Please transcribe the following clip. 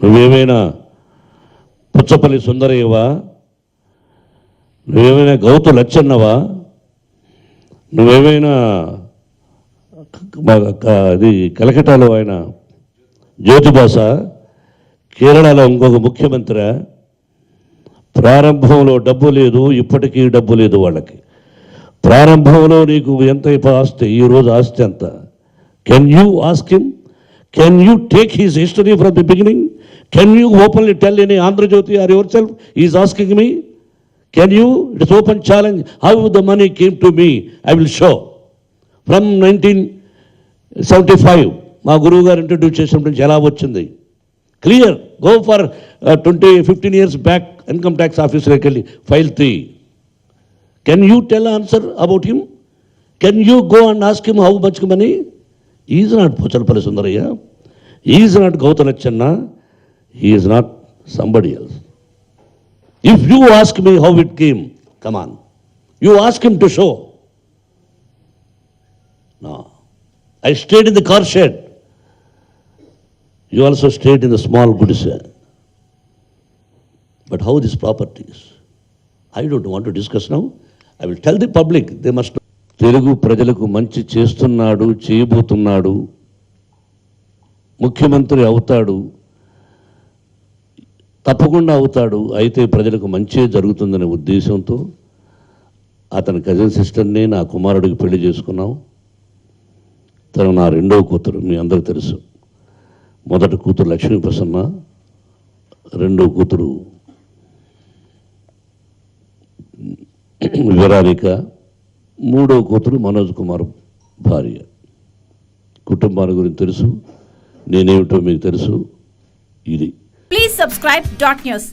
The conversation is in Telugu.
నువ్వేమైనా పుచ్చపల్లి సుందరయ్యవా? నువ్వేమైనా గౌతు లచ్చన్నవా? నువ్వేమైనా అది కలకటాలో ఆయన జ్యోతిబాస, కేరళలో ఇంకొక ముఖ్యమంత్రి? ప్రారంభంలో డబ్బు లేదు, ఇప్పటికీ డబ్బు లేదు వాళ్ళకి. ప్రారంభంలో నీకు ఎంత ఆస్తి, ఈరోజు ఆస్తి ఎంత? Can you ask him? Can you take his history from the beginning? Can you openly tell any Andhra Jyothy are your self is asking me? Can you? It's open challenge. How the money came to me I will show. From 1975 మా గురువు గారు ఇంట్రడ్యూస్ చేసినప్పటి నుంచి ఎలా వచ్చింది clear. Go for 15 years back income tax ఆఫీసర్కి వెళ్ళి file 3. Can you tell answer about him? Can you go and ask him how much money? Is not Puchalapalli Sundarayya, is not Gouthu Latchanna, is not somebody else. If you ask me how it came, come on, you ask him to show. No. I stayed in the car shed. You also stayed in the small goodies. But how these properties? I don't want to discuss now. I will tell the public, they must know. Telugu ప్రజలకు మంచి చేస్తున్నాడు, చేయబోతున్నాడు, ముఖ్యమంత్రి అవుతాడు, తప్పకుండా అవుతాడు. అయితే ప్రజలకు మంచి జరుగుతుందనే ఉద్దేశంతో అతని కజిన్ సిస్టర్ని నా కుమారుడికి పెళ్లి చేసుకున్నాం. తను నా రెండవ కూతురు, మీ అందరికి తెలుసు. మొదటి కూతురు లక్ష్మీ ప్రసన్న, రెండవ కూతురు విరారిక, మూడవ కూతురు మనోజ్ కుమార్ భార్య. కుటుంబాల గురించి తెలుసు, నేనేమిటో మీకు తెలుసు. ఇది ప్లీజ్ సబ్స్క్రైబ్ .news